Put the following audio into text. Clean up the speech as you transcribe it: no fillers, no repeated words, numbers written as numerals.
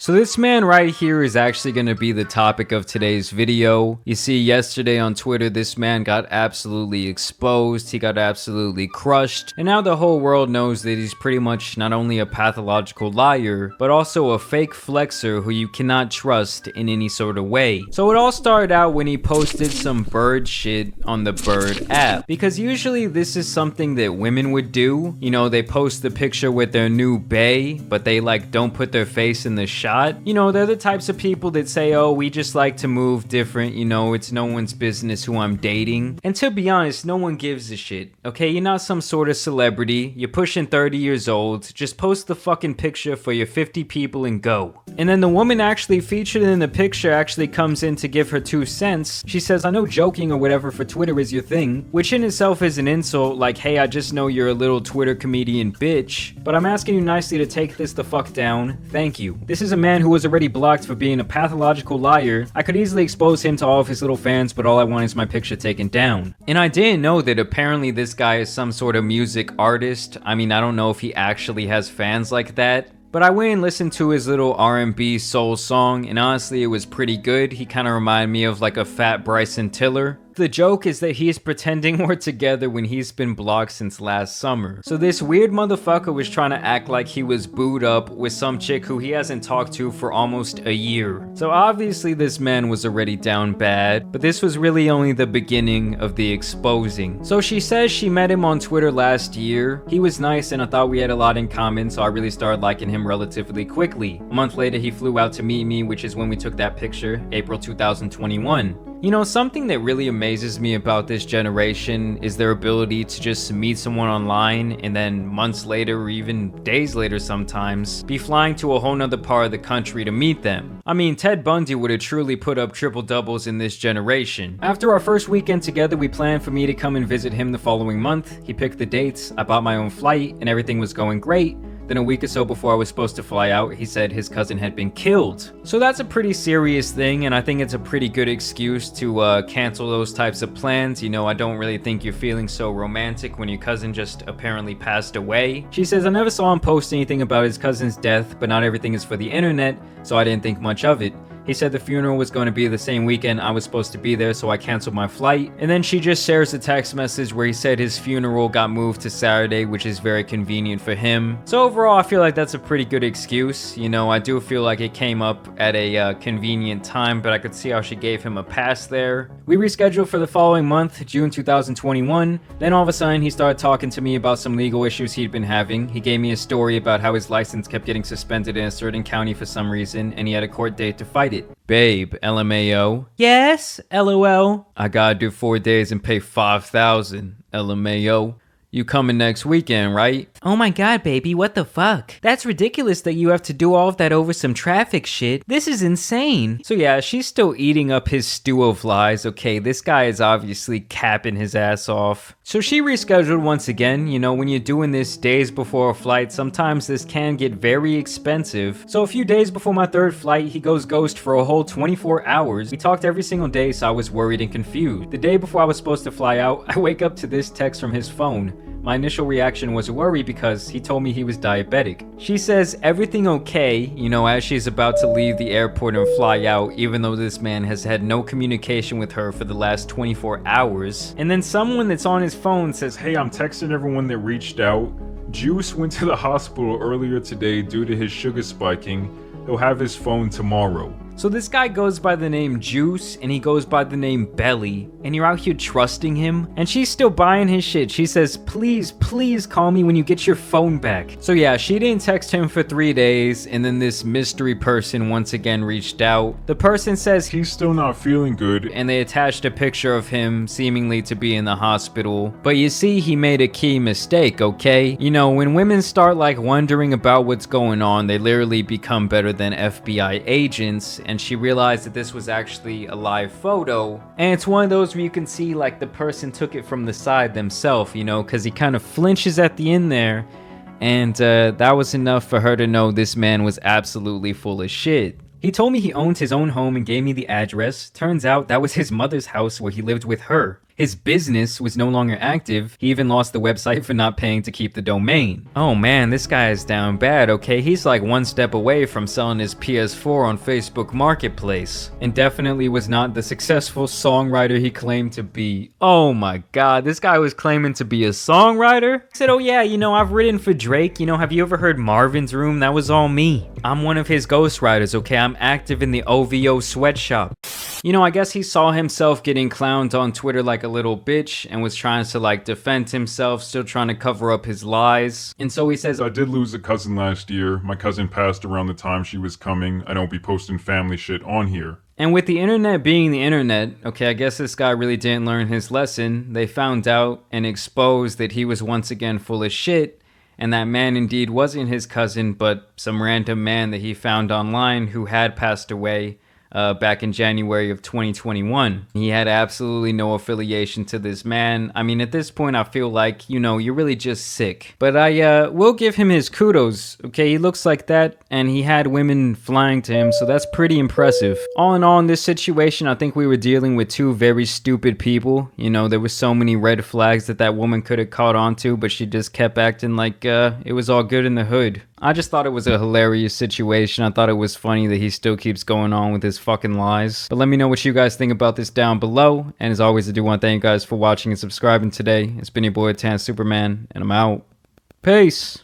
So this man right here is actually going to be the topic of today's video. You see, yesterday on Twitter, this man got absolutely exposed. He got absolutely crushed. And now the whole world knows that he's pretty much not only a pathological liar, but also a fake flexer who you cannot trust in any sort of way. So it all started out when he posted some bird shit on the Bird app. Because usually this is something that women would do. You know, they post the picture with their new bae, but they like don't put their face in the shot. You know, they're the types of people that say, oh, we just like to move different, you know, it's no one's business who I'm dating. And to be honest, no one gives a shit, okay? You're not some sort of celebrity, you're pushing 30 years old, just post the fucking picture for your 50 people and go. And then the woman actually featured in the picture actually comes in to give her 2 cents. She says, I know joking or whatever for Twitter is your thing, which in itself is an insult, like, hey, I just know you're a little Twitter comedian bitch, but I'm asking you nicely to take this the fuck down. Thank you. This is a man who was already blocked for being a pathological liar. I could easily expose him to all of his little fans, but all I want is my picture taken down. And I didn't know that apparently this guy is some sort of music artist. I mean, I don't know if he actually has fans like that. But I went and listened to his little R&B soul song, and honestly it was pretty good. He kind of reminded me of like a fat Bryson Tiller. The joke is that he's pretending we're together when he's been blocked since last summer. So this weird motherfucker was trying to act like he was booed up with some chick who he hasn't talked to for almost a year. So obviously this man was already down bad, but this was really only the beginning of the exposing. So she says she met him on Twitter last year. He was nice and I thought we had a lot in common, so I really started liking him relatively quickly. A month later he flew out to meet me, which is when we took that picture, April 2021. You know, something that really amazes me about this generation is their ability to just meet someone online and then months later or even days later sometimes be flying to a whole nother part of the country to meet them. I mean, Ted Bundy would have truly put up triple doubles in this generation. After our first weekend together, we planned for me to come and visit him the following month. He picked the dates, I bought my own flight, and everything was going great. Then a week or so before I was supposed to fly out, he said his cousin had been killed. So that's a pretty serious thing, and I think it's a pretty good excuse to cancel those types of plans. You know, I don't really think you're feeling so romantic when your cousin just apparently passed away. She says, I never saw him post anything about his cousin's death, but not everything is for the internet, so I didn't think much of it. He said the funeral was going to be the same weekend I was supposed to be there, so I canceled my flight. And then she just shares a text message where he said his funeral got moved to Saturday, which is very convenient for him. So overall, I feel like that's a pretty good excuse. You know, I do feel like it came up at a convenient time, but I could see how she gave him a pass there. We rescheduled for the following month, June 2021. Then all of a sudden, he started talking to me about some legal issues he'd been having. He gave me a story about how his license kept getting suspended in a certain county for some reason, and he had a court date to fight it. Babe, LMAO. Yes, LOL. I gotta do 4 days and pay $5,000, LMAO. You coming next weekend, right? Oh my god, baby, what the fuck? That's ridiculous that you have to do all of that over some traffic shit. This is insane. So yeah, she's still eating up his stew of lies. Okay, this guy is obviously capping his ass off. So she rescheduled once again. You know, when you're doing this days before a flight, sometimes this can get very expensive. So a few days before my 3rd flight, he goes ghost for a whole 24 hours. We talked every single day, so I was worried and confused. The day before I was supposed to fly out, I wake up to this text from his phone. My initial reaction was worry because he told me he was diabetic. She says everything okay, you know, as she's about to leave the airport and fly out, even though this man has had no communication with her for the last 24 hours. And then someone that's on his phone says, hey, I'm texting everyone that reached out. Juice went to the hospital earlier today due to his sugar spiking. He'll have his phone tomorrow. So this guy goes by the name Juice, and he goes by the name Belly, and you're out here trusting him, and she's still buying his shit. She says, please, please call me when you get your phone back. So yeah, she didn't text him for 3 days, and then this mystery person once again reached out. The person says he's still not feeling good, and they attached a picture of him seemingly to be in the hospital. But you see, he made a key mistake, okay? You know, when women start like wondering about what's going on, they literally become better than FBI agents, and she realized that this was actually a live photo, and it's one of those where you can see like the person took it from the side themselves, you know, because he kind of flinches at the end there, and that was enough for her to know this man was absolutely full of shit. He told me he owned his own home and gave me the address. Turns out that was his mother's house where he lived with her. His business was no longer active. He even lost the website for not paying to keep the domain. Oh man, this guy is down bad, okay? He's like one step away from selling his PS4 on Facebook Marketplace. And definitely was not the successful songwriter he claimed to be. Oh my god, this guy was claiming to be a songwriter? He said, oh yeah, you know, I've written for Drake. You know, have you ever heard Marvin's Room? That was all me. I'm one of his ghostwriters, okay? I'm active in the OVO sweatshop. You know, I guess he saw himself getting clowned on Twitter like a little bitch and was trying to like defend himself, still trying to cover up his lies. And so he says, I did lose a cousin last year. My cousin passed around the time she was coming. I don't be posting family shit on here. And with the internet being the internet, okay, I guess this guy really didn't learn his lesson. They found out and exposed that he was once again full of shit, and that man indeed wasn't his cousin, but some random man that he found online who had passed away back in January of 2021. He had absolutely no affiliation to this man. I mean, at this point, I feel like, you know, you're really just sick. But I will give him his kudos, okay? He looks like that, and he had women flying to him, so that's pretty impressive. All in all, in this situation, I think we were dealing with two very stupid people. You know, there were so many red flags that woman could have caught on to, but she just kept acting like it was all good in the hood. I just thought it was a hilarious situation. I thought it was funny that he still keeps going on with his fucking lies. But let me know what you guys think about this down below. And as always, I do want to thank you guys for watching and subscribing today. It's been your boy Tan Superman, and I'm out. Peace.